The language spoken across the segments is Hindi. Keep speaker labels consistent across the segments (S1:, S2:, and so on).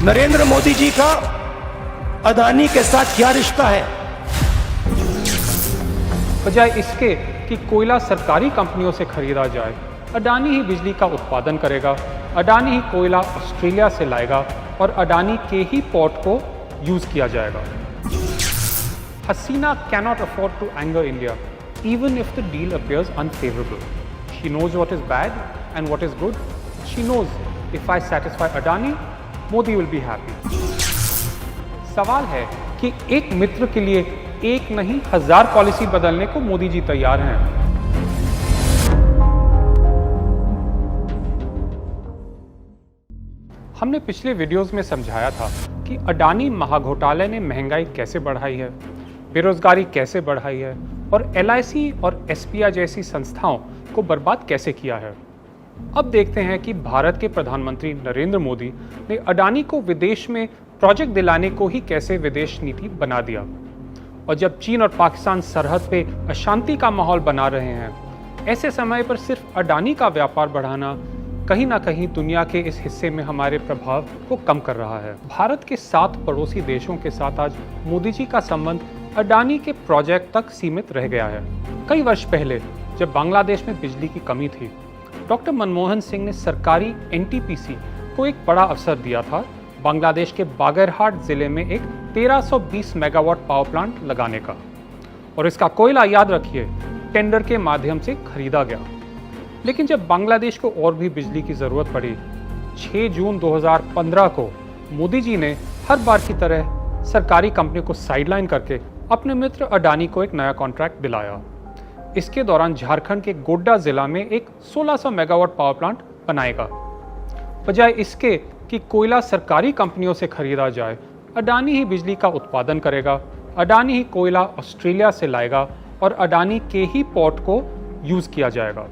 S1: नरेंद्र मोदी जी का अडानी के साथ क्या रिश्ता है?
S2: बजाय इसके कि कोयला सरकारी कंपनियों से खरीदा जाए, अडानी ही बिजली का उत्पादन करेगा, अडानी ही कोयला ऑस्ट्रेलिया से लाएगा और अडानी के ही पोर्ट को यूज किया जाएगा। हसीना cannot afford to anger India, even if the deal appears unfavorable. She knows what is bad and what is good. She knows if I satisfy Adani, Modi will be happy. सवाल है कि एक मित्र के लिए एक नहीं 1000 पॉलिसी बदलने को मोदी जी तैयार हैं। हमने पिछले वीडियोस में समझाया था कि अडानी महाघोटाले ने महंगाई कैसे बढ़ाई है, बेरोजगारी कैसे बढ़ाई है और LIC और SBI जैसी संस्थाओं को बर्बाद कैसे किया है। अब देखते हैं कि भारत के प्रधानमंत्री नरेंद्र मोदी ने अडानी को विदेश में प्रोजेक्ट दिलाने को ही कैसे विदेश नीति बना दिया। और जब चीन और पाकिस्तान सरहद पे अशांति का माहौल बना रहे हैं, ऐसे समय पर सिर्फ अडानी का व्यापार बढ़ाना कहीं ना कहीं दुनिया के इस हिस्से में हमारे प्रभाव को कम कर रहा है। भारत के 7 पड़ोसी देशों के साथ आज मोदी जी का संबंध अडानी के प्रोजेक्ट तक सीमित रह गया है। कई वर्ष पहले जब बांग्लादेश में बिजली की कमी थी, डॉक्टर मनमोहन सिंह ने सरकारी NTPC को एक बड़ा अवसर दिया था बांग्लादेश के बागरहाट जिले में एक 1320 मेगावाट पावर प्लांट लगाने का, और इसका कोयला, याद रखिए, टेंडर के माध्यम से खरीदा गया। लेकिन जब बांग्लादेश को और भी बिजली की जरूरत पड़ी, 6 जून 2015 को मोदी जी ने हर बार की तरह सरकारी कंपनी को साइडलाइन करके अपने मित्र अडानी को एक नया कॉन्ट्रैक्ट दिलाया। इसके दौरान झारखंड के गोड्डा जिला में एक 1600 मेगावाट पावर प्लांट बनाएगा। बजाय इसके कि कोयला सरकारी कंपनियों से खरीदा जाए, अडानी ही बिजली का उत्पादन करेगा, अडानी ही कोयला ऑस्ट्रेलिया से लाएगा और अडानी के ही पोर्ट को यूज किया जाएगा।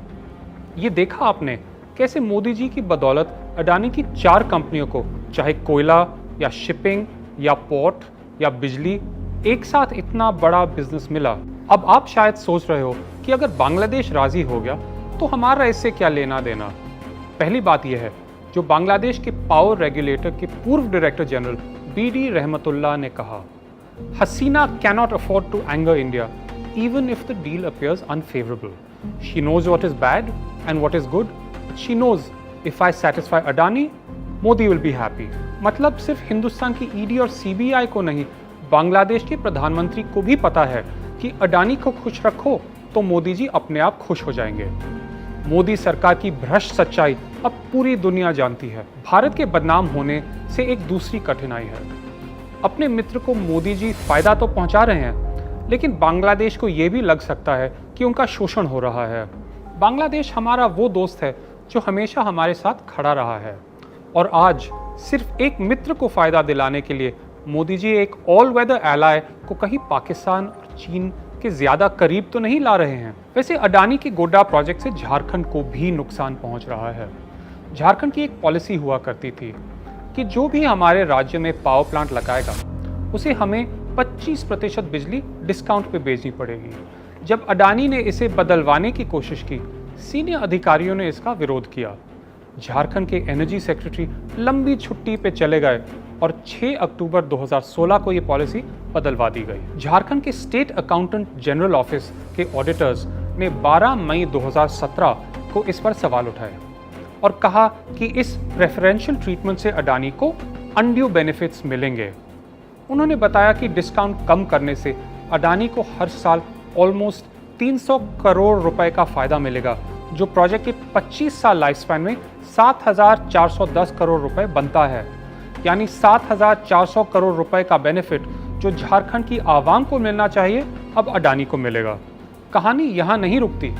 S2: ये देखा आपने कैसे मोदी जी की बदौलत अडानी की 4 कंपनियों को, चाहे कोयला या शिपिंग या पोर्ट या बिजली, एक साथ इतना बड़ा बिजनेस मिला। अब आप शायद सोच रहे हो कि अगर बांग्लादेश राजी हो गया तो हमारा इससे क्या लेना देना। पहली बात यह है, जो बांग्लादेश के पावर रेगुलेटर के पूर्व डायरेक्टर जनरल BD रहमतुल्लाह ने कहा, हसीना cannot afford to anger India, even if the deal appears unfavorable. She knows what is bad and what is good. She knows if I satisfy Adani, Modi will be happy. मतलब सिर्फ हिंदुस्तान की ED और CBI को नहीं, बांग्लादेश के प्रधानमंत्री को भी पता है कि अडानी को खुश रखो तो मोदी जी अपने आप खुश हो जाएंगे। मोदी सरकार की भ्रष्ट सच्चाई अब पूरी दुनिया जानती है। भारत के बदनाम होने से एक दूसरी कठिनाई है, अपने मित्र को मोदी जी फायदा तो पहुंचा रहे हैं, लेकिन बांग्लादेश को यह भी लग सकता है कि उनका शोषण हो रहा है। बांग्लादेश हमारा वो दोस्त है जो हमेशा हमारे साथ खड़ा रहा है, और आज सिर्फ एक मित्र को फायदा दिलाने के लिए मोदी जी एक ऑल वेदर एलाय को कहीं पाकिस्तान और चीन के ज्यादा करीब तो नहीं ला रहे हैं। वैसे अडानी के गोड्डा प्रोजेक्ट से झारखंड को भी नुकसान पहुंच रहा है। झारखंड की एक पॉलिसी हुआ करती थी कि जो भी हमारे राज्य में पावर प्लांट लगाएगा उसे हमें 25% बिजली डिस्काउंट पे बेचनी पड़ेगी। जब अडानी ने इसे बदलवाने की कोशिश की, सीनियर अधिकारियों ने इसका विरोध किया। झारखंड के एनर्जी सेक्रेटरी लंबी छुट्टी पे चले गए और 6 अक्टूबर 2016 को ये पॉलिसी बदलवा दी गई। झारखंड के स्टेट अकाउंटेंट जनरल ऑफिस के ऑडिटर्स ने 12 मई 2017 को इस पर सवाल उठाए और कहा कि इस प्रेफरेंशियल ट्रीटमेंट से अडानी को अनड्यू बेनिफिट्स मिलेंगे। उन्होंने बताया कि डिस्काउंट कम करने से अडानी को हर साल ऑलमोस्ट 300 करोड़ रुपए का फायदा मिलेगा, जो प्रोजेक्ट के 25 साल लाइफ स्पैन में 7,410 करोड़ रुपए बनता है। यानी 7,400 करोड़ रुपए का बेनिफिट जो झारखंड की आवाम को मिलना चाहिए, अब अडानी को मिलेगा। कहानी यहाँ नहीं रुकती।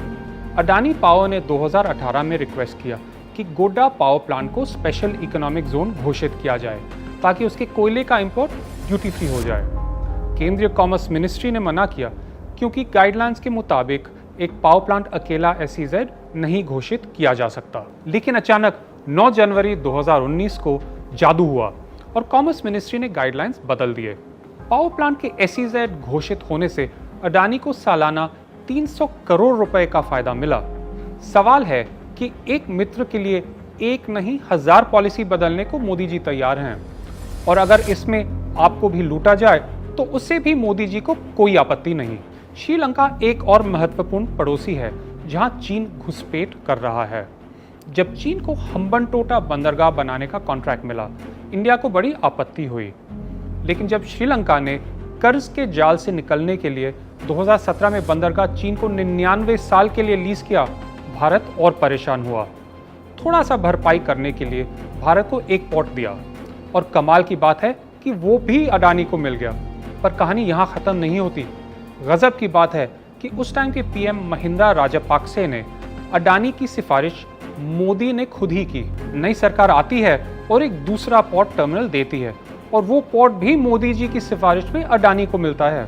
S2: अडानी पावर ने 2018 में रिक्वेस्ट किया कि गोड्डा पावर प्लांट को स्पेशल इकोनॉमिक जोन घोषित किया जाए ताकि उसके कोयले का इंपोर्ट ड्यूटी फ्री हो जाए। केंद्रीय कॉमर्स मिनिस्ट्री ने मना किया क्योंकि गाइडलाइंस के मुताबिक एक पावर प्लांट अकेला SEZ नहीं घोषित किया जा सकता। लेकिन अचानक 9 जनवरी 2019 को जादू हुआ और कॉमर्स मिनिस्ट्री ने गाइडलाइंस बदल दिए। पावर प्लांट के SEZ घोषित होने से अडानी को सालाना 300 करोड़ रुपए का फायदा मिला। सवाल है कि एक मित्र के लिए एक नहीं 1000 पॉलिसी बदलने को मोदी जी तैयार हैं। और अगर इसमें आपको भी लूटा जाए तो उससे भी मोदी जी को कोई आपत्ति नहीं। श्रीलंका एक और महत्वपूर्ण पड़ोसी है जहां चीन घुसपैठ कर रहा है। जब चीन को हम्बनटोटा बंदरगाह बनाने का कॉन्ट्रैक्ट मिला, इंडिया को बड़ी आपत्ति हुई। लेकिन जब श्रीलंका ने कर्ज के जाल से निकलने के लिए 2017 में बंदरगाह चीन को 99 साल के लिए लीज किया, भारत और परेशान हुआ। थोड़ा सा भरपाई करने के लिए भारत को एक पोर्ट दिया और कमाल की बात है कि वो भी अडानी को मिल गया। पर कहानी यहाँ खत्म नहीं होती। गजब की बात है कि उस टाइम के पीएम महिंद्रा राजपक्षे ने अडानी की सिफारिश मोदी ने खुद ही की। नई सरकार आती है और एक दूसरा पोर्ट टर्मिनल देती है और वो पोर्ट भी मोदी जी की सिफारिश में अडानी को मिलता है।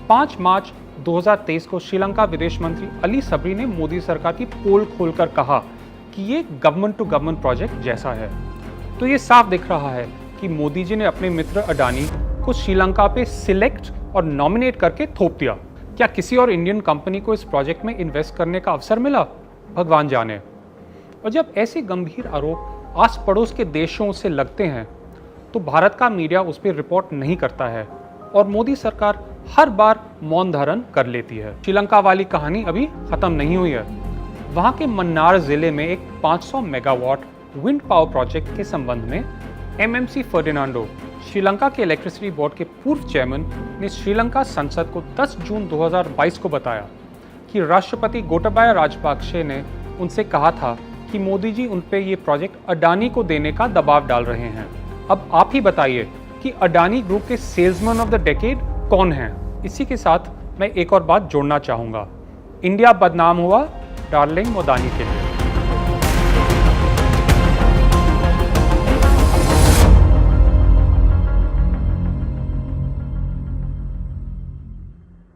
S2: 5 मार्च 2023 को श्रीलंका विदेश मंत्री अली सबरी ने मोदी सरकार की पोल खोलकर कहा कि ये गवर्नमेंट टू गवर्नमेंट प्रोजेक्ट जैसा है। तो ये साफ दिख रहा है कि मोदी जी ने अपने मित्र अडानी को श्रीलंका पे सिलेक्ट और नॉमिनेट करके थोप दिया। क्या किसी और इंडियन कंपनी को इस प्रोजेक्ट में इन्वेस्ट करने का अवसर मिला? भगवान जाने। और जब ऐसे गंभीर आरोप आस पड़ोस के देशों से लगते हैं तो भारत का मीडिया उस पर रिपोर्ट नहीं करता है और मोदी सरकार हर बार मौन धारण कर लेती है। श्रीलंका वाली कहानी अभी खत्म नहीं हुई है। वहां के मन्नार जिले में एक 500 मेगावाट विंड पावर प्रोजेक्ट के संबंध में एमएमसी फर्डिनांडो, श्रीलंका के इलेक्ट्रिसिटी बोर्ड के पूर्व चेयरमैन, ने श्रीलंका संसद को 10 जून 2022 को बताया कि राष्ट्रपति गोटाबाया राजपक्षे ने उनसे कहा था कि मोदी जी उन पे ये प्रोजेक्ट अडानी को देने का दबाव डाल रहे हैं। अब आप ही बताइए कि अडानी ग्रुप के सेल्समैन ऑफ द डेकेड कौन हैं? इसी के साथ मैं एक और बात जोड़ना चाहूँगा। इंडिया बदनाम हुआ डार्लिंग मोदानी के लिए।